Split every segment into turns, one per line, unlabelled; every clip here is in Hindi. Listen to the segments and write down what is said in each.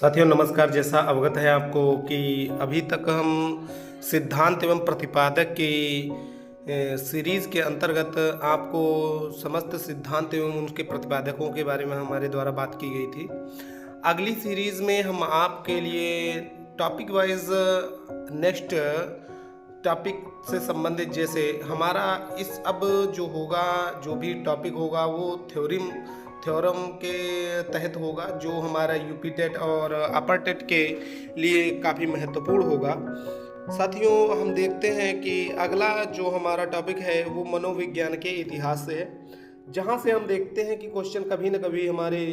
साथियों नमस्कार। जैसा अवगत है आपको कि अभी तक हम सिद्धांत एवं प्रतिपादक की सीरीज़ के अंतर्गत आपको समस्त सिद्धांत एवं उनके प्रतिपादकों के बारे में हमारे द्वारा बात की गई थी। अगली सीरीज़ में हम आपके लिए टॉपिक वाइज नेक्स्ट टॉपिक से संबंधित, जैसे हमारा इस अब जो होगा, जो भी टॉपिक होगा वो थ्योरम के तहत होगा, जो हमारा यूपी टेट और अपर टेट के लिए काफ़ी महत्वपूर्ण होगा। साथियों हम देखते हैं कि अगला जो हमारा टॉपिक है वो मनोविज्ञान के इतिहास से है, जहाँ से हम देखते हैं कि क्वेश्चन कभी न कभी हमारे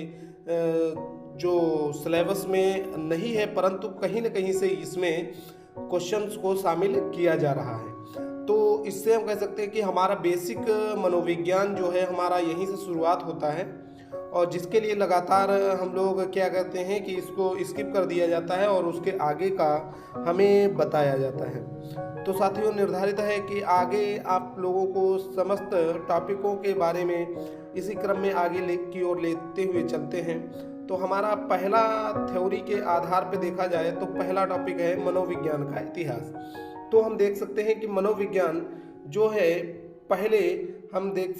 जो सिलेबस में नहीं है, परंतु कहीं न कहीं से इसमें क्वेश्चंस को शामिल किया जा रहा है। तो इससे हम कह सकते हैं कि हमारा बेसिक मनोविज्ञान जो है हमारा यहीं से शुरुआत होता है, और जिसके लिए लगातार हम लोग क्या करते हैं कि इसको स्किप कर दिया जाता है और उसके आगे का हमें बताया जाता है। तो साथियों निर्धारित है कि आगे आप लोगों को समस्त टॉपिकों के बारे में इसी क्रम में आगे की ओर लेते हुए चलते हैं। तो हमारा पहला थ्योरी के आधार पर देखा जाए तो पहला टॉपिक है मनोविज्ञान का इतिहास। तो हम देख सकते हैं कि मनोविज्ञान जो है, पहले हम देख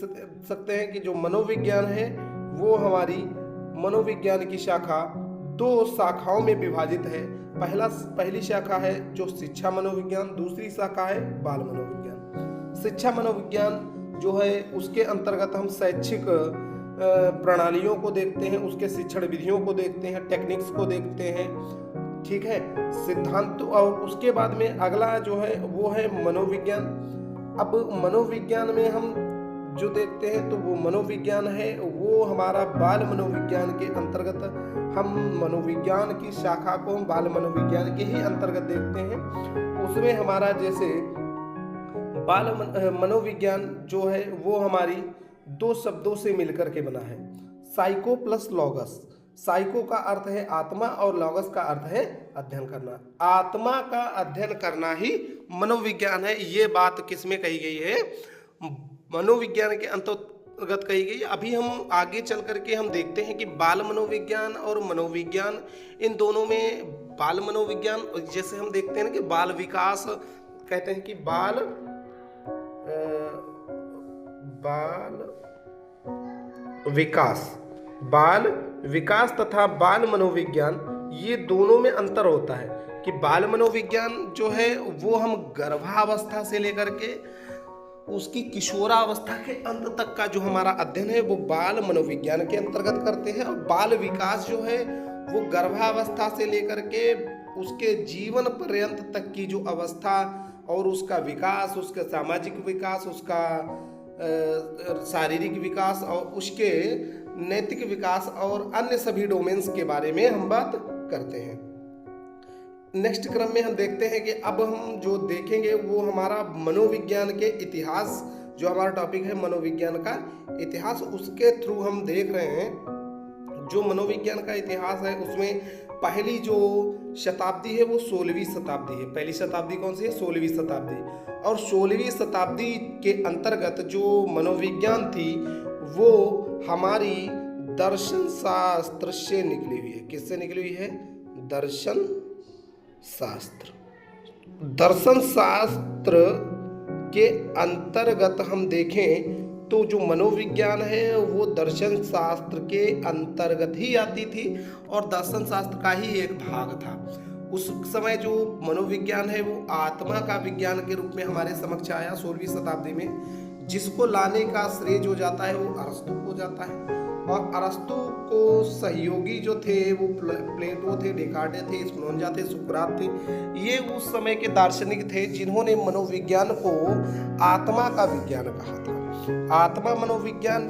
सकते हैं कि जो मनोविज्ञान है वो हमारी मनोविज्ञान की शाखा दो शाखाओं में विभाजित है। पहली शाखा है जो शिक्षा मनोविज्ञान, दूसरी शाखा है बाल मनोविज्ञान। शिक्षा मनोविज्ञान जो है उसके अंतर्गत हम शैक्षिक प्रणालियों को देखते हैं, उसके शिक्षण विधियों को देखते हैं, टेक्निक्स को देखते हैं, ठीक है, सिद्धांत। और उसके बाद में अगला जो है वो है मनोविज्ञान। अब मनोविज्ञान में हम जो देखते हैं तो वो मनोविज्ञान है वो हमारा बाल मनोविज्ञान के अंतर्गत, हम मनोविज्ञान की शाखा को हम बाल मनोविज्ञान के ही अंतर्गत देखते हैं। उसमें हमारा जैसे बाल मनोविज्ञान जो है वो हमारी दो शब्दों से मिलकर के बना है, साइको प्लस लॉगस। साइको का अर्थ है आत्मा और लॉगस का अर्थ है अध्ययन करना। आत्मा का अध्ययन करना ही मनोविज्ञान है। ये बात किसमें कही गई है? मनोविज्ञान के अंतर्गत कही गई। अभी हम आगे चल करके हम देखते हैं कि बाल मनोविज्ञान और मनोविज्ञान, इन दोनों में बाल मनोविज्ञान, जैसे हम देखते हैं ना कि बाल विकास, कहते हैं कि बाल विकास तथा बाल मनोविज्ञान, ये दोनों में अंतर होता है कि बाल मनोविज्ञान जो है वो हम गर्भावस्था से लेकर के उसकी किशोरावस्था के अंत तक का जो हमारा अध्ययन है वो बाल मनोविज्ञान के अंतर्गत करते हैं। और बाल विकास जो है वो गर्भावस्था से लेकर के उसके जीवन पर्यंत तक की जो अवस्था और उसका विकास, उसका सामाजिक विकास, उसका शारीरिक विकास और उसके नैतिक विकास और अन्य सभी डोमेन्स के बारे में हम बात करते हैं। नेक्स्ट क्रम में हम देखते हैं कि अब हम जो देखेंगे वो हमारा मनोविज्ञान के इतिहास, जो हमारा टॉपिक है मनोविज्ञान का इतिहास, उसके थ्रू हम देख रहे हैं। जो मनोविज्ञान का इतिहास है उसमें पहली जो शताब्दी है वो 16वीं शताब्दी है। पहली शताब्दी कौन सी है? 16वीं शताब्दी। और 16वीं शताब्दी के अंतर्गत जो मनोविज्ञान थी वो हमारी दर्शन शास्त्र से निकली हुई है। किससे निकली हुई है? दर्शन शास्त्र के अंतर्गत हम देखें तो जो मनोविज्ञान है वो दर्शन शास्त्र के अंतर्गत ही आती थी और दर्शन शास्त्र का ही एक भाग था। उस समय जो मनोविज्ञान है वो आत्मा का विज्ञान के रूप में हमारे समक्ष आया 16वीं शताब्दी में, जिसको लाने का श्रेय जो जाता है वो अरस्तु को जाता है। और अरस्तु को सहयोगी जो थे वो प्लेटो थे, डेकार्टे थे, स्पिनोजा थे, सुकरात थे। ये उस समय के दार्शनिक थे जिन्होंने मनोविज्ञान को आत्मा का विज्ञान कहा था। आत्मा मनोविज्ञान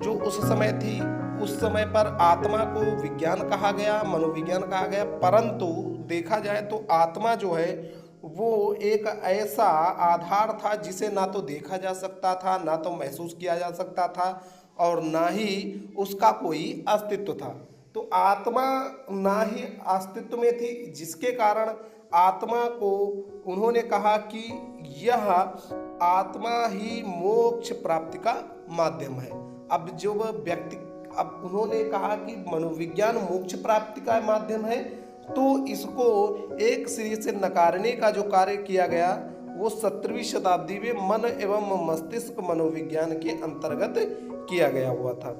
जो उस समय थी, उस समय पर आत्मा को विज्ञान कहा गया, मनोविज्ञान कहा गया। परंतु देखा जाए तो आत्मा जो है वो एक ऐसा आधार था जिसे ना तो देखा जा सकता था, ना तो महसूस किया जा सकता था, और ना ही उसका कोई अस्तित्व था। तो आत्मा ना ही अस्तित्व में थी, जिसके कारण आत्मा को उन्होंने कहा कि यह आत्मा ही मोक्ष प्राप्ति का माध्यम है। अब जो व्यक्ति अब उन्होंने कहा कि मनोविज्ञान मोक्ष प्राप्ति का माध्यम है, तो इसको एक सिरे से नकारने का जो कार्य किया गया वो 17वीं शताब्दी में मन एवं मस्तिष्क मनोविज्ञान के अंतर्गत किया गया हुआ था।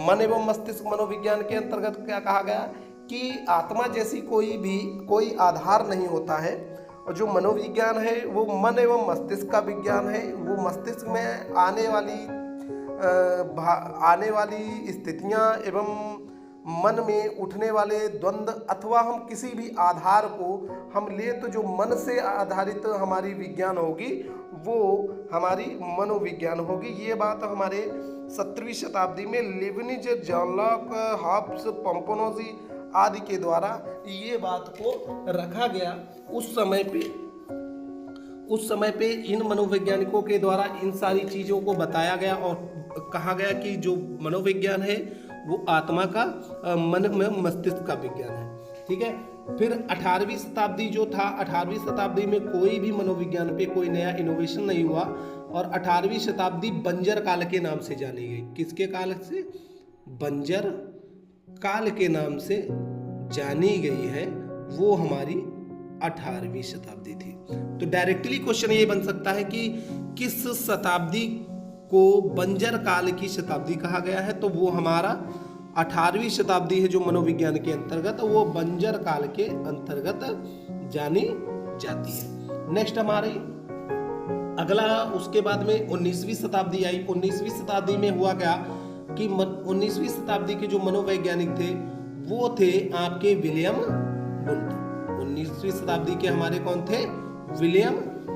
मन एवं मस्तिष्क मनोविज्ञान के अंतर्गत क्या कहा गया कि आत्मा जैसी कोई आधार नहीं होता है, और जो मनोविज्ञान है वो मन एवं मस्तिष्क का विज्ञान है। वो मस्तिष्क में आने वाली स्थितियां एवं मन में उठने वाले द्वंद्व, अथवा हम किसी भी आधार को हम ले तो जो मन से आधारित हमारी विज्ञान होगी वो हमारी मनोविज्ञान होगी। ये बात हमारे 17वीं शताब्दी में लेबनिज, जॉन लॉक, हॉब्स, पोम्पोनोजी आदि के द्वारा ये बात को रखा गया। उस समय पे इन मनोवैज्ञानिकों के द्वारा इन सारी चीज़ों को बताया गया और कहा गया कि जो मनोविज्ञान है वो आत्मा का, मन में मस्तिष्क का विज्ञान है। ठीक है। फिर 18वीं शताब्दी जो था, 18वीं शताब्दी में कोई भी मनोविज्ञान पे कोई नया इनोवेशन नहीं हुआ, और 18वीं शताब्दी बंजर काल के नाम से जानी गई। किसके काल से? बंजर काल के नाम से जानी गई है, वो हमारी 18वीं शताब्दी थी। तो डायरेक्टली क्वेश्चन ये बन सकता है कि किस शताब्दी को बंजर काल की शताब्दी कहा गया है, तो वो हमारा 18वीं शताब्दी है जो मनोविज्ञान के अंतर्गत, वो बंजर काल के अंतर्गत जानी जाती है। नेक्स्ट हमारी अगला, उसके बाद में 19वीं शताब्दी आई। 19वीं शताब्दी में हुआ क्या कि 19वीं शताब्दी के जो मनोवैज्ञानिक थे वो थे आपके विलियम वुंट। 19वीं शताब्दी के हमारे कौन थे? विलियम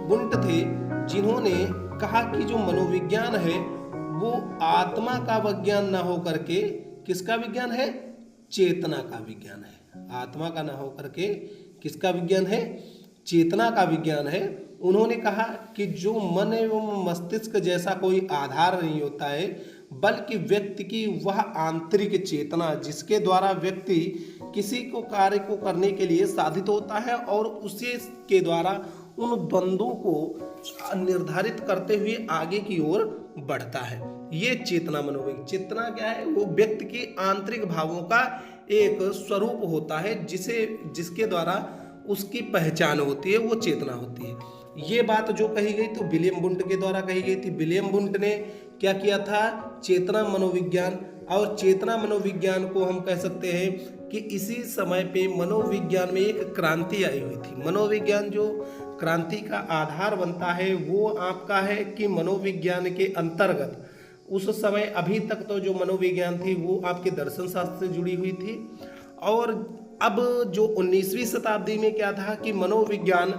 वुंट थे, जिन्होंने कहा कि जो मनोविज्ञान है वो आत्मा का विज्ञान ना हो करके किसका विज्ञान है? चेतना का विज्ञान है। आत्मा का ना हो करके किसका विज्ञान है? चेतना का विज्ञान है। उन्होंने कहा कि जो मन एवं मस्तिष्क जैसा कोई आधार नहीं होता है, बल्कि व्यक्ति की वह आंतरिक चेतना जिसके द्वारा व्यक्ति किसी को कार्य को करने के लिए साधित होता है और उसी के द्वारा उन द्वंद्वों को निर्धारित करते हुए आगे की ओर बढ़ता है, ये चेतना मनोविज्ञान। चेतना क्या है? वो व्यक्ति की आंतरिक भावों का एक स्वरूप होता है, जिसके द्वारा उसकी पहचान होती है, वो चेतना होती है। ये बात जो कही गई तो विलियम वुंट के द्वारा कही गई थी। विलियम वुंट ने क्या किया था? चेतना मनोविज्ञान, और चेतना मनोविज्ञान को हम कह सकते हैं कि इसी समय पे मनोविज्ञान में एक क्रांति आई हुई थी। मनोविज्ञान जो क्रांति का आधार बनता है वो आपका है कि मनोविज्ञान के अंतर्गत उस समय अभी तक तो जो मनोविज्ञान थी वो आपके दर्शन शास्त्र से जुड़ी हुई थी, और अब जो 19वीं शताब्दी में क्या था कि मनोविज्ञान,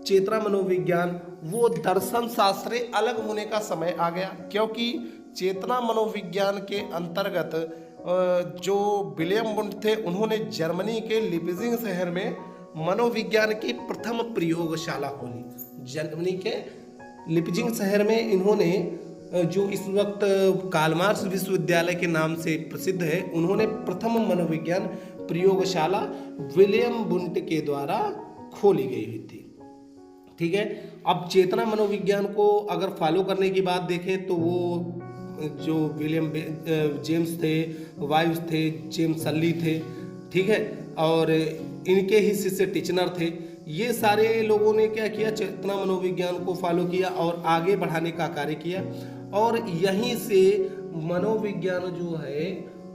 चेतना मनोविज्ञान वो दर्शन शास्त्र से अलग होने का समय आ गया, क्योंकि चेतना मनोविज्ञान के अंतर्गत जो विलियम वुंट थे उन्होंने जर्मनी के लिपजिंग शहर में मनोविज्ञान की प्रथम प्रयोगशाला खोली। जर्मनी के लिपजिंग शहर में इन्होंने, जो इस वक्त कार्ल मार्क्स विश्वविद्यालय के नाम से प्रसिद्ध है, उन्होंने प्रथम मनोविज्ञान प्रयोगशाला विलियम वुंट के द्वारा खोली गई हुई थी। ठीक है। अब चेतना मनोविज्ञान को अगर फॉलो करने की बात देखें तो वो जो विलियम जेम्स थे, वाइव्स थे, जेम्स सल्ली थे, ठीक है, और इनके ही शिष्य टिचनर थे। ये सारे लोगों ने क्या किया? चेतना मनोविज्ञान को फॉलो किया और आगे बढ़ाने का कार्य किया, और यहीं से मनोविज्ञान जो है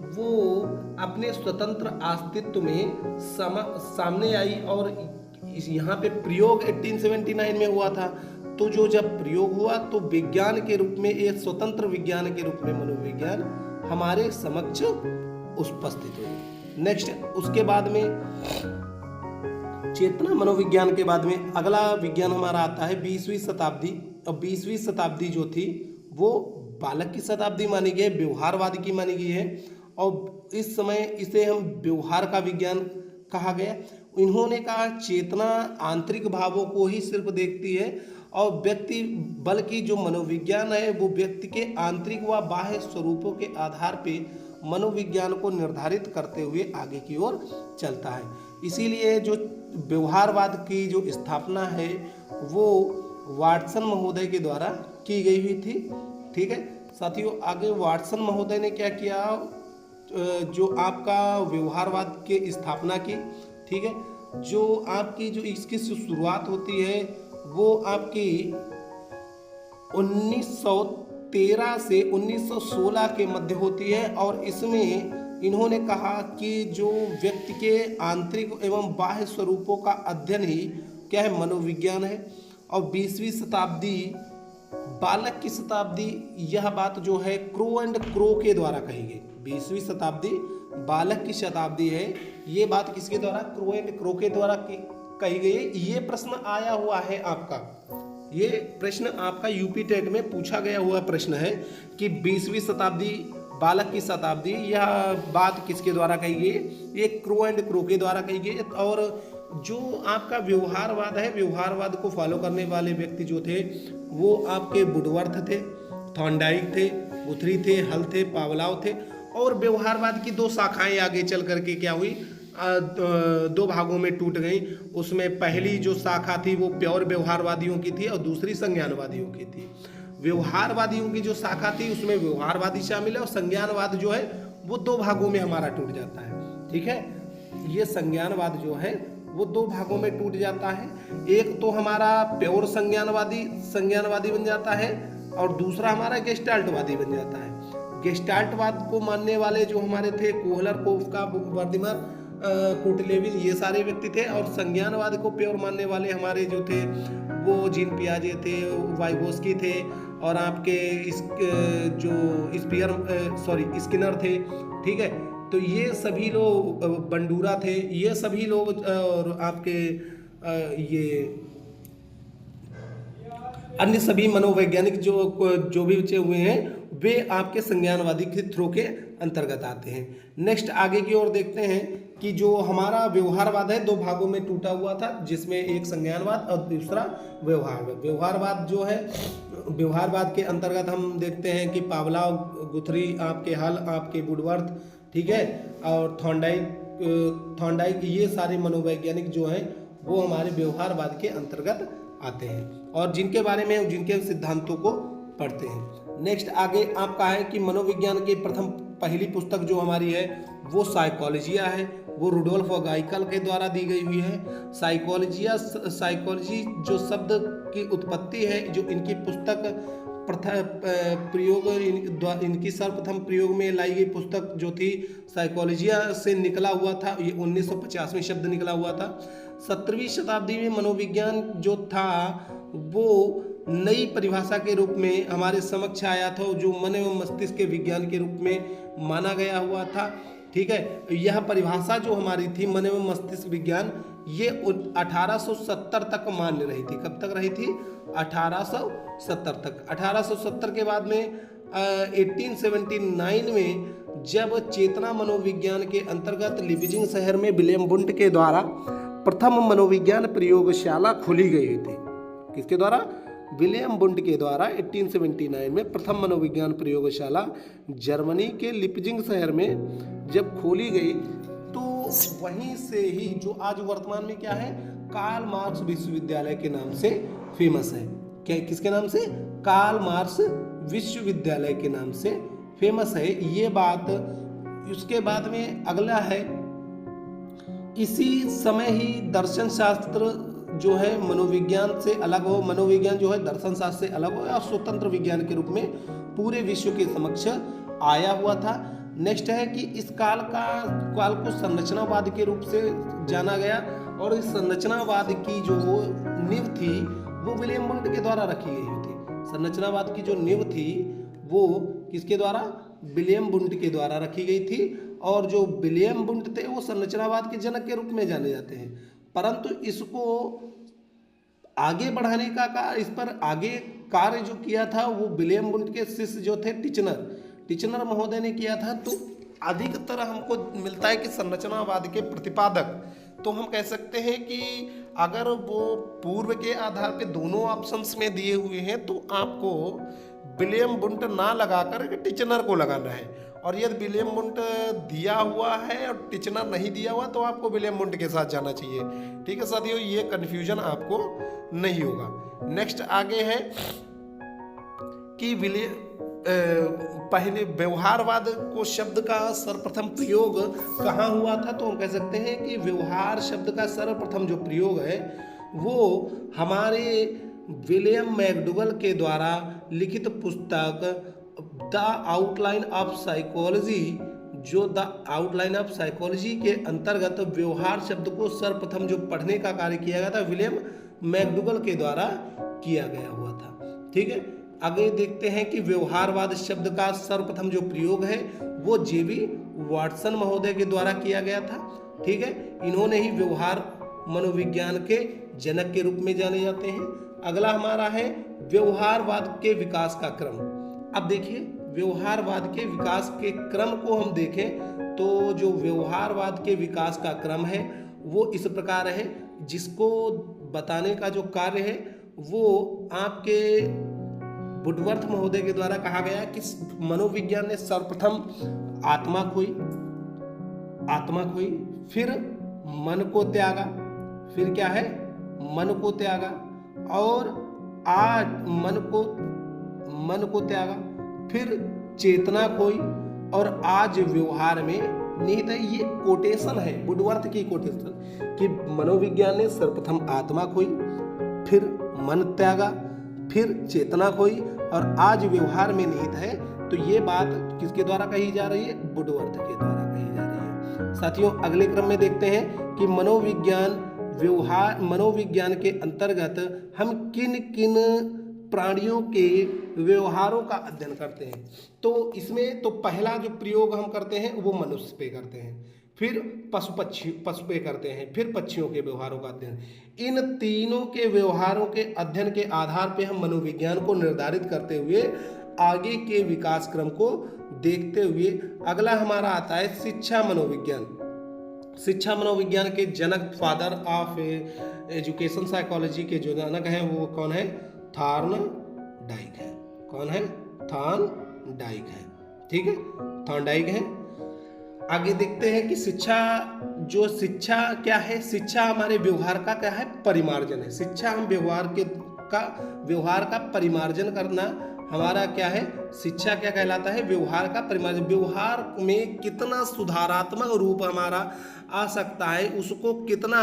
वो अपने स्वतंत्र अस्तित्व में सामने आई। और यहाँ पे प्रयोग 1879 में हुआ था, तो जो जब प्रयोग हुआ तो विज्ञान के रूप में, एक स्वतंत्र विज्ञान के रूप में मनोविज्ञान हमारे समक्ष उपस्थित हुई। नेक्स्ट, उसके बाद में चेतना मनोविज्ञान के बाद में अगला विज्ञान हमारा आता है 20वीं शताब्दी। और 20वीं शताब्दी जो थी वो बालक की शताब्दी मानी गई है, व्यवहारवाद की मानी गई है, और इस समय इसे हम व्यवहार का विज्ञान कहा गया। इन्होंने कहा चेतना आंतरिक भावों को ही सिर्फ देखती है, और व्यक्ति, बल्कि जो मनोविज्ञान है वो व्यक्ति के आंतरिक व बाह्य स्वरूपों के आधार पे मनोविज्ञान को निर्धारित करते हुए आगे की ओर चलता है। इसीलिए जो व्यवहारवाद की जो स्थापना है वो वाटसन महोदय के द्वारा की गई हुई थी। ठीक है साथियों, आगे वाटसन महोदय ने क्या किया? जो आपका व्यवहारवाद के स्थापना की, ठीक है। जो आपकी जो इसकी शुरुआत होती है वो आपकी 1913 से 1916 के मध्य होती है, और इसमें इन्होंने कहा कि जो व्यक्ति के आंतरिक एवं बाह्य स्वरूपों का अध्ययन ही क्या है, मनोविज्ञान है। और 20वीं शताब्दी, बालक की शताब्दी, यह बात जो है क्रो एंड क्रो के द्वारा कही गई। 20वीं शताब्दी बालक की शताब्दी है, ये बात किसके द्वारा, क्रो एंड क्रो के द्वारा कही गई है। ये प्रश्न आया हुआ है आपका, ये प्रश्न आपका यूपी टेट में पूछा गया हुआ प्रश्न है कि 20वीं शताब्दी बालक की शताब्दी, यह बात किसके द्वारा कही गई, ये क्रो एंड क्रो के द्वारा कही गई। और जो आपका व्यवहारवाद है, व्यवहारवाद को फॉलो करने वाले व्यक्ति जो थे वो आपके वुडवर्थ थे, थॉर्नडाइक थे, गुथरी थे, हल थे, पावलाव थे। और व्यवहारवाद की दो शाखाएं आगे चल करके क्या हुई, दो भागों में टूट गई। उसमें पहली जो शाखा थी वो प्योर व्यवहारवादियों की थी और दूसरी संज्ञानवादियों की थी। व्यवहारवादियों की जो शाखा थी उसमें व्यवहारवादी शामिल है, और संज्ञानवाद जो है वो दो भागों में हमारा टूट जाता है, ठीक है। ये संज्ञानवाद जो है वो दो भागों में टूट जाता है। एक तो हमारा प्योर संज्ञानवादी बन जाता है, और दूसरा हमारा गेस्टाल्टवादी बन जाता है। गेस्टाल्टवाद को मानने वाले जो हमारे थे कोहलर, कोफ्का, वर्दिमर, कोटलेविल, ये सारे व्यक्ति थे। और संज्ञानवाद को प्योर मानने वाले हमारे जो थे वो जीन पियाजे थे, वाइगोस्की थे, और आपके स्किनर थे, ठीक है। तो ये सभी लोग, बंडूरा थे, ये सभी लोग, और आपके ये अन्य सभी मनोवैज्ञानिक जो भी बचे हुए हैं वे आपके संज्ञानवादी के थ्रो के अंतर्गत आते हैं। नेक्स्ट आगे की ओर देखते हैं कि जो हमारा व्यवहारवाद है दो भागों में टूटा हुआ था, जिसमें एक संज्ञानवाद और दूसरा व्यवहारवाद। व्यवहारवाद जो है, व्यवहारवाद के अंतर्गत हम देखते हैं कि पावलाव, गुथरी, आपके हल, आपके वुडवर्थ, ठीक है, और थॉर्नडाइक, ये सारे मनोवैज्ञानिक जो हैं वो हमारे व्यवहारवाद के अंतर्गत आते हैं, और जिनके बारे में, जिनके सिद्धांतों को पढ़ते हैं। नेक्स्ट आगे आपका है कि मनोविज्ञान की पहली पुस्तक जो हमारी है वो साइकोलॉजिया है, वो रुडोल्फ गाइकल के द्वारा दी गई हुई है। साइकोलॉजी जो शब्द की उत्पत्ति है, जो इनकी पुस्तक इनकी सर्वप्रथम प्रयोग में लाई गई पुस्तक जो थी साइकोलॉजिया से निकला हुआ था, ये 1950 में शब्द निकला हुआ था। 17वीं शताब्दी में मनोविज्ञान जो था वो नई परिभाषा के रूप में हमारे समक्ष आया था, जो मन एवं मस्तिष्क के विज्ञान के रूप में माना गया हुआ था, ठीक है। यह परिभाषा जो हमारी थी मन एवं मस्तिष्क विज्ञान, ये 1870 तक मान्य रही थी। कब तक रही थी? 1870 तक। 1870 के बाद में 1879 में जब चेतना मनोविज्ञान के अंतर्गत लिपजिंग शहर में विलियम वुंट के द्वारा प्रथम मनोविज्ञान प्रयोगशाला खोली गई थी। किसके द्वारा? विलियम वुंट के द्वारा 1879 में प्रथम मनोविज्ञान प्रयोगशाला जर्मनी के लिपजिंग शहर में जब खोली गई, तो वहीं से ही जो आज वर्तमान में क्या है, कार्ल मार्क्स विश्वविद्यालय के नाम से फेमस है। क्या, किसके नाम से? कार्ल मार्क्स विश्वविद्यालय के नाम से फेमस है ये बात। उसके बाद में अगला है, इसी समय ही दर्शन शास्त्र जो है मनोविज्ञान से अलग हो, मनोविज्ञान जो है दर्शन शास्त्र से अलग हो और स्वतंत्र विज्ञान के रूप में पूरे विश्व के समक्ष आया हुआ था। नेक्स्ट है कि इस काल को संरचनावाद के रूप से जाना गया, और इस संरचनावाद की जो नींव थी वो विलियम वुंट के द्वारा रखी गई थी। संरचनावाद की जो नींव थी वो किसके द्वारा? विलियम वुंट के द्वारा रखी गई थी, और जो विलियम वुंट थे वो संरचनावाद के जनक के रूप में जाने जाते हैं। परंतु इसको आगे बढ़ाने का इस पर आगे कार्य जो किया था वो विलियम वुंट के शिष्य जो थे टिचनर महोदय ने किया था। तो अधिकतर हमको मिलता है कि संरचनावाद के प्रतिपादक, तो हम कह सकते हैं कि अगर वो पूर्व के आधार पे दोनों ऑप्शंस में दिए हुए हैं तो आपको विलियम वुंट ना लगाकर टिचनर को लगाना है, और यदि विलियम वुंट दिया हुआ है और टिचनर नहीं दिया हुआ तो आपको विलियम वुंट के साथ जाना चाहिए। ठीक है साथियों, ये कन्फ्यूजन आपको नहीं होगा। नेक्स्ट आगे है कि पहले व्यवहारवाद को शब्द का सर्वप्रथम प्रयोग कहाँ हुआ था, तो हम कह सकते हैं कि व्यवहार शब्द का सर्वप्रथम जो प्रयोग है वो हमारे विलियम मैकडूगल के द्वारा लिखित पुस्तक द आउटलाइन ऑफ साइकोलॉजी, जो द आउटलाइन ऑफ साइकोलॉजी के अंतर्गत व्यवहार शब्द को सर्वप्रथम जो पढ़ने का कार्य किया गया था विलियम मैकडूगल के द्वारा किया गया हुआ था। ठीक है, आगे देखते हैं कि व्यवहारवाद शब्द का सर्वप्रथम जो प्रयोग है वो जेबी वाटसन महोदय के द्वारा किया गया था। ठीक है, इन्होंने ही व्यवहार मनोविज्ञान के जनक के रूप में जाने जाते हैं। अगला हमारा है व्यवहारवाद के विकास का क्रम। अब देखिए, व्यवहारवाद के विकास के क्रम को हम देखें तो जो व्यवहारवाद के विकास का क्रम है वो इस प्रकार है, जिसको बताने का जो कार्य है वो आपके वुडवर्थ महोदय के द्वारा कहा गया कि मनोविज्ञान ने सर्वप्रथम आत्मा खोई, फिर मन को त्यागा, फिर क्या है, मन को त्यागा, और आज मन को त्यागा, फिर चेतना खोई, और आज व्यवहार में निहित है। ये कोटेशन है, वुडवर्थ की कोटेशन, कि मनोविज्ञान ने सर्वप्रथम आत्मा खोई, फिर मन त्यागा, फिर चेतना खोई, और आज व्यवहार में निहित है। तो ये बात किसके द्वारा कही जा रही है, वुडवर्थ के द्वारा कही जा रही है। साथियों, अगले क्रम में देखते हैं कि मनोविज्ञान के अंतर्गत हम किन किन प्राणियों के व्यवहारों का अध्ययन करते हैं। तो इसमें तो पहला जो प्रयोग हम करते हैं वो मनुष्य पे करते हैं, फिर पशु पे करते हैं, फिर पक्षियों के व्यवहारों का अध्ययन। इन तीनों के व्यवहारों के अध्ययन के आधार पे हम मनोविज्ञान को निर्धारित करते हुए आगे के विकास क्रम को देखते हुए अगला हमारा आता है शिक्षा मनोविज्ञान। शिक्षा मनोविज्ञान के जनक, फादर ऑफ एजुकेशन साइकोलॉजी के जो जनक हैं वो कौन है, थॉर्नडाइक है। कौन है, थॉर्नडाइक है। ठीक है, थॉर्नडाइक है। आगे देखते हैं कि शिक्षा क्या है। शिक्षा हमारे व्यवहार का क्या है, परिमार्जन है। शिक्षा हम व्यवहार का परिमार्जन करना हमारा क्या है, शिक्षा क्या कहलाता है, व्यवहार का परिमार्जन। व्यवहार में कितना सुधारात्मक रूप हमारा आ सकता है, उसको कितना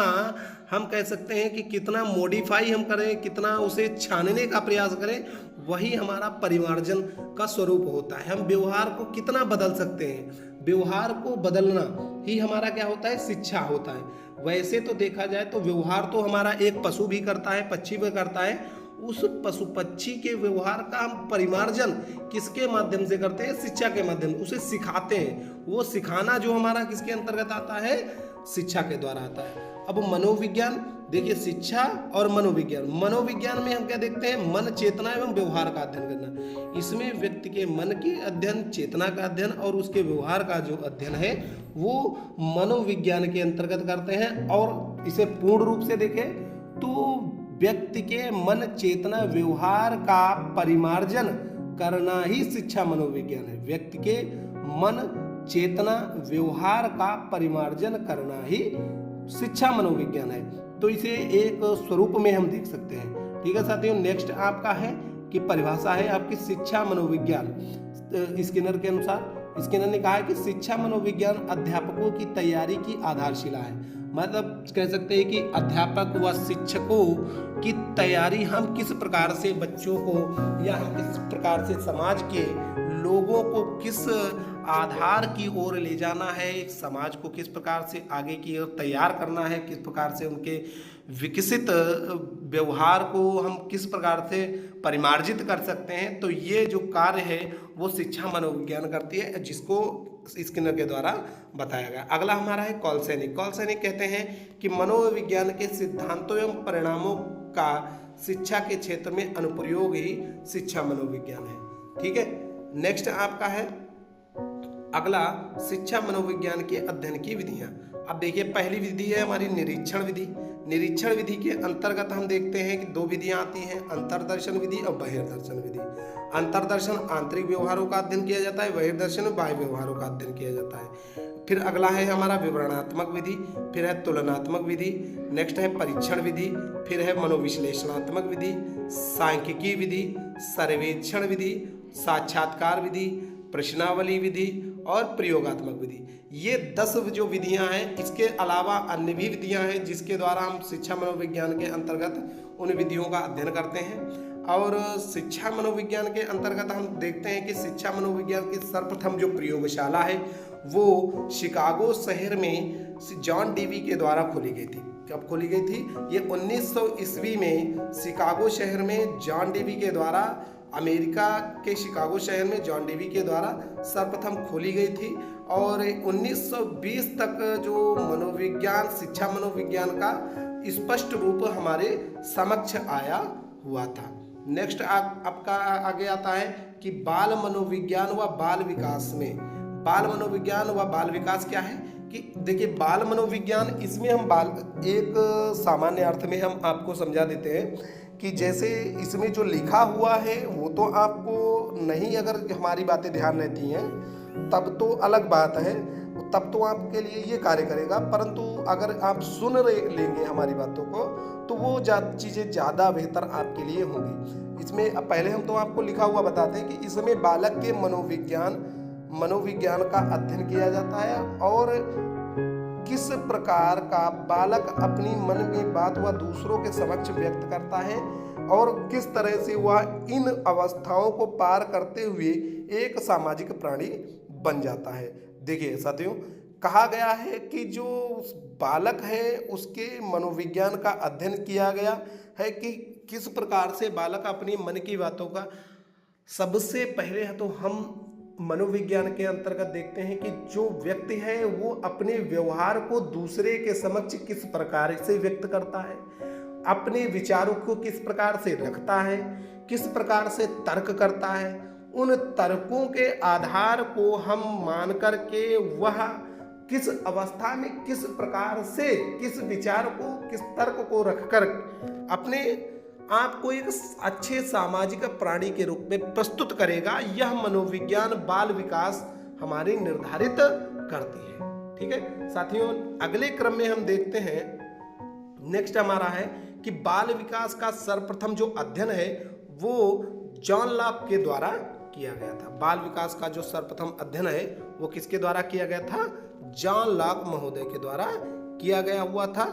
हम कह सकते हैं कि कितना मॉडिफाई हम करें, कितना उसे छानने का प्रयास करें, वही हमारा परिमार्जन का स्वरूप होता है। हम व्यवहार को कितना बदल सकते हैं, व्यवहार को बदलना ही हमारा क्या होता है, शिक्षा होता है। वैसे तो देखा जाए तो व्यवहार तो हमारा एक पशु भी करता है, पक्षी भी करता है। उस पशु पक्षी के व्यवहार का हम परिमार्जन किसके माध्यम से करते हैं, शिक्षा के माध्यम से उसे सिखाते हैं। वो सिखाना जो हमारा किसके अंतर्गत आता है, शिक्षा के द्वारा आता है। अब मनोविज्ञान देखिए, शिक्षा और मनोविज्ञान में हम क्या देखते हैं, मन, चेतना एवं व्यवहार का अध्ययन करना। इसमें व्यक्ति के मन के अध्ययन, चेतना का अध्ययन और उसके व्यवहार का जो अध्ययन है वो मनोविज्ञान के अंतर्गत करते हैं। और इसे पूर्ण रूप से देखें तो व्यक्ति के मन, चेतना, व्यवहार का परिमार्जन करना ही शिक्षा मनोविज्ञान है। व्यक्ति के मन, चेतना, व्यवहार का परिमार्जन करना ही शिक्षा मनोविज्ञान है। तो इसे एक स्वरूप में हम देख सकते हैं। ठीक है साथियों, नेक्स्ट आपका है कि परिभाषा है आपकी शिक्षा मनोविज्ञान। स्किनर के अनुसार, स्किनर ने कहा है कि शिक्षा मनोविज्ञान अध्यापकों की तैयारी की आधारशिला है। मतलब कह सकते हैं कि अध्यापक व शिक्षकों की तैयारी हम किस प्रकार से बच्चों को या हम किस प्रकार से समाज के लोगों को किस आधार की ओर ले जाना है, एक समाज को किस प्रकार से आगे की ओर तैयार करना है, किस प्रकार से उनके विकसित व्यवहार को हम किस प्रकार से परिमार्जित कर सकते हैं। तो ये जो कार्य है वो शिक्षा मनोविज्ञान करती है, जिसको स्किनर के द्वारा बताया गया। अगला हमारा है कॉलसैनिक। कॉलसैनिक कहते हैं कि मनोविज्ञान के सिद्धांतों एवं परिणामों का शिक्षा के क्षेत्र में अनुप्रयोग ही शिक्षा मनोविज्ञान है। ठीक है, नेक्स्ट आपका है अगला शिक्षा मनोविज्ञान के अध्ययन की विधियां। अब देखिए, पहली विधि है हमारी निरीक्षण विधि। निरीक्षण विधि के अंतर्गत हम देखते हैं कि दो विधियां आती हैं, अंतर्दर्शन विधि और बहिर्दर्शन विधि। अंतर्दर्शन आंतरिक व्यवहारों का अध्ययन किया जाता है, बहिर्दर्शन बाह्य व्यवहारों का अध्ययन किया जाता है। फिर अगला है हमारा विवरणात्मक विधि, फिर है तुलनात्मक विधि, नेक्स्ट है परीक्षण विधि, फिर है मनोविश्लेषणात्मक विधि, सांख्यिकी विधि, सर्वेक्षण विधि, साक्षात्कार विधि, प्रश्नावली विधि और प्रयोगात्मक विधि। ये 10 जो विधियां हैं, इसके अलावा अन्य भी विधियां हैं जिसके द्वारा हम शिक्षा मनोविज्ञान के अंतर्गत उन विधियों का अध्ययन करते हैं। और शिक्षा मनोविज्ञान के अंतर्गत हम देखते हैं कि शिक्षा मनोविज्ञान की सर्वप्रथम जो प्रयोगशाला है वो शिकागो शहर में जॉन डेवी के द्वारा खोली गई थी। कब खोली गई थी? ये 1900 ईस्वी में शिकागो शहर में जॉन डेवी के द्वारा, अमेरिका के शिकागो शहर में जॉन डेवी के द्वारा सर्वप्रथम खोली गई थी। और 1920 तक जो मनोविज्ञान, शिक्षा मनोविज्ञान का स्पष्ट रूप हमारे समक्ष आया हुआ था। नेक्स्ट आपका आगे आता है कि बाल मनोविज्ञान व बाल विकास में। बाल मनोविज्ञान व बाल विकास क्या है कि देखिए, बाल मनोविज्ञान, इसमें हम एक सामान्य अर्थ में हम आपको समझा देते हैं कि जैसे इसमें जो लिखा हुआ है वो तो आपको नहीं, अगर हमारी बातें ध्यान रहती हैं तब तो अलग बात है, तब तो आपके लिए ये कार्य करेगा, परंतु अगर आप सुन लेंगे हमारी बातों को तो वो चीज़ें ज़्यादा बेहतर आपके लिए होंगी। इसमें अब पहले हम तो आपको लिखा हुआ बताते हैं कि इसमें बालक के मनोविज्ञान का अध्ययन किया जाता है और किस प्रकार का बालक अपनी मन में बात वह दूसरों के समक्ष व्यक्त करता है और किस तरह से वह इन अवस्थाओं को पार करते हुए एक सामाजिक प्राणी बन जाता है। देखिए साथियों, कहा गया है कि जो बालक है उसके मनोविज्ञान का अध्ययन किया गया है कि किस प्रकार से बालक अपनी मन की बातों का, सबसे पहले तो हम मनोविज्ञान के अंतर्गत देखते हैं कि जो व्यक्ति है वो अपने व्यवहार को दूसरे के समक्ष किस प्रकार से व्यक्त करता है, अपने विचारों को किस प्रकार से रखता है, किस प्रकार से तर्क करता है। उन तर्कों के आधार को हम मान करके वह किस अवस्था में किस प्रकार से किस विचार को, किस तर्क को रखकर अपने आप को एक अच्छे सामाजिक प्राणी के रूप में प्रस्तुत करेगा, यह मनोविज्ञान बाल विकास हमारी निर्धारित करती है। ठीक है साथियों, अगले क्रम में हम देखते हैं, नेक्स्ट हमारा है कि बाल विकास का सर्वप्रथम जो अध्ययन है वो जॉन लॉक के द्वारा किया गया था। बाल विकास का जो सर्वप्रथम अध्ययन है वो किसके द्वारा किया गया था? जॉन लॉक महोदय के द्वारा किया गया हुआ था।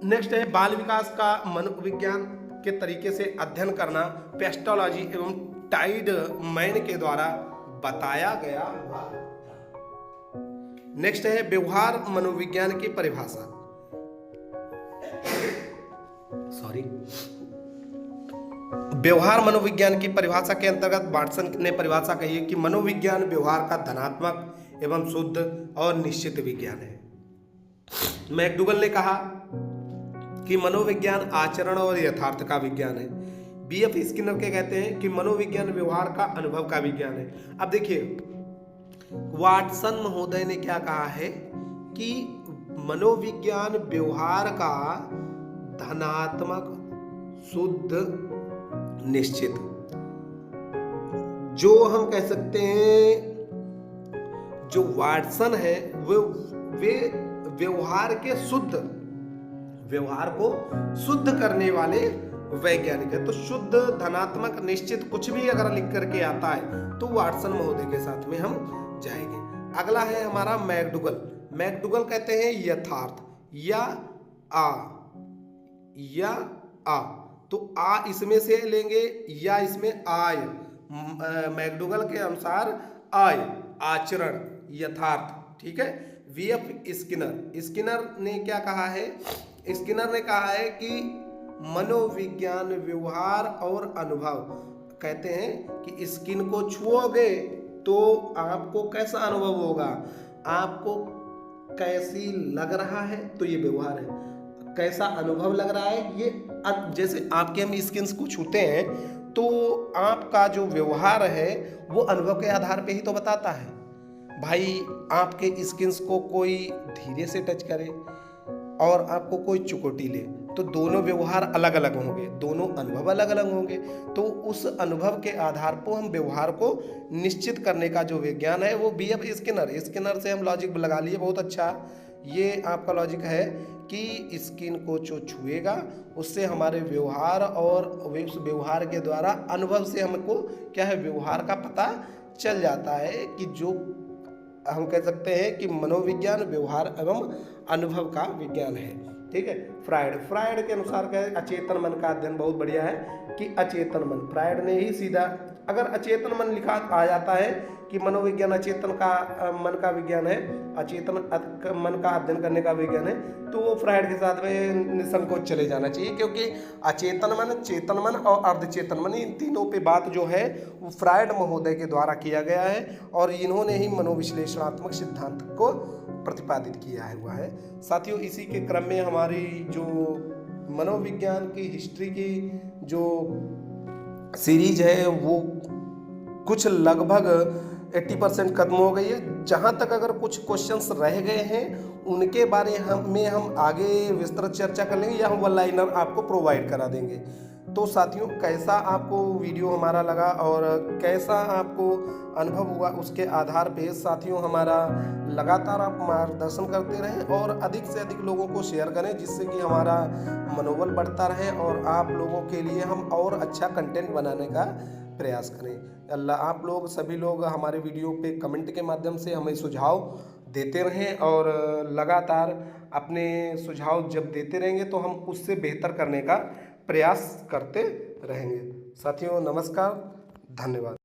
नेक्स्ट है बाल विकास का मनोविज्ञान के तरीके से अध्ययन करना पेस्टोलॉजी एवं टाइडमैन के द्वारा बताया गया हुआ। नेक्स्ट है व्यवहार मनोविज्ञान की परिभाषा। व्यवहार मनोविज्ञान की परिभाषा के अंतर्गत वाटसन ने परिभाषा कही है कि मनोविज्ञान व्यवहार का धनात्मक एवं शुद्ध और निश्चित विज्ञान है। मैकडूगल ने कहा कि मनोविज्ञान आचरण और यथार्थ का विज्ञान है। बीएफ स्किनर के कहते हैं कि मनोविज्ञान व्यवहार का अनुभव का विज्ञान है। अब देखिए, वाटसन महोदय ने क्या कहा है कि मनोविज्ञान व्यवहार का धनात्मक, शुद्ध, निश्चित, जो हम कह सकते हैं, जो वाटसन है वे व्यवहार के व्यवहार को शुद्ध करने वाले वैज्ञानिक है। तो शुद्ध, धनात्मक, निश्चित कुछ भी अगर लिख करके आता है तो वाटसन महोदय के साथ में हम जाएंगे। अगला है हमारा मैकडूगल। मैकडूगल कहते हैं यथार्थ या आ, तो आ इसमें से लेंगे या इसमें आय। मैकडूगल के अनुसार आय, आचरण, यथार्थ। ठीक है। वीएफ स्किनर ने क्या कहा है? स्किनर ने कहा है कि मनोविज्ञान व्यवहार और अनुभव, कहते हैं कि स्किन को छुओगे तो आपको कैसा अनुभव होगा, आपको कैसी लग रहा है तो ये व्यवहार है, कैसा अनुभव लग रहा है ये। जैसे आपके हम स्किन को छूते हैं तो आपका जो व्यवहार है वो अनुभव के आधार पे ही तो बताता है। भाई, आपके स्किन को कोई धीरे से टच करे और आपको कोई चुकोटी ले तो दोनों व्यवहार अलग अलग होंगे, दोनों अनुभव अलग अलग होंगे। तो उस अनुभव के आधार पर हम व्यवहार को निश्चित करने का जो विज्ञान है वो बीएफ स्किनर से हम लॉजिक लगा लिए, बहुत अच्छा। ये आपका लॉजिक है कि स्किन को जो छुएगा उससे हमारे व्यवहार और उस व्यवहार के द्वारा अनुभव से हमको क्या है, व्यवहार का पता चल जाता है कि जो हम कह सकते हैं कि मनोविज्ञान व्यवहार एवं अनुभव का विज्ञान है। ठीक है। फ्राइड के अनुसार क्या है, अचेतन मन का अध्ययन बहुत बढ़िया है कि अचेतन मन, फ्राइड ने ही सीधा, अगर अचेतन मन लिखा आ जाता है कि मनोविज्ञान अचेतन का मन का विज्ञान है, अचेतन मन का अध्ययन करने का विज्ञान है, तो वो फ्राइड के साथ में निसंकोच चले जाना चाहिए, क्योंकि अचेतन मन, चेतन मन और अर्धचेतन मन, इन तीनों पे बात जो है वो फ्राइड महोदय के द्वारा किया गया है और इन्होंने ही मनोविश्लेषणात्मक सिद्धांत को प्रतिपादित किया हुआ है। साथियों, इसी के क्रम में हमारी जो मनोविज्ञान की हिस्ट्री की जो सीरीज है वो कुछ लगभग 80% खत्म हो गई है। जहाँ तक अगर कुछ क्वेश्चंस रह गए हैं उनके बारे में हम आगे विस्तृत चर्चा कर लेंगे या हम वन लाइनर आपको प्रोवाइड करा देंगे। तो साथियों, कैसा आपको वीडियो हमारा लगा और कैसा आपको अनुभव हुआ, उसके आधार पे साथियों हमारा लगातार आप मार्गदर्शन करते रहें और अधिक से अधिक लोगों को शेयर करें, जिससे कि हमारा मनोबल बढ़ता रहे और आप लोगों के लिए हम और अच्छा कंटेंट बनाने का प्रयास करें। अल्लाह, आप लोग सभी लोग हमारे वीडियो पे कमेंट के माध्यम से हमें सुझाव देते रहें और लगातार अपने सुझाव जब देते रहेंगे तो हम उससे बेहतर करने का प्रयास करते रहेंगे। साथियों नमस्कार, धन्यवाद।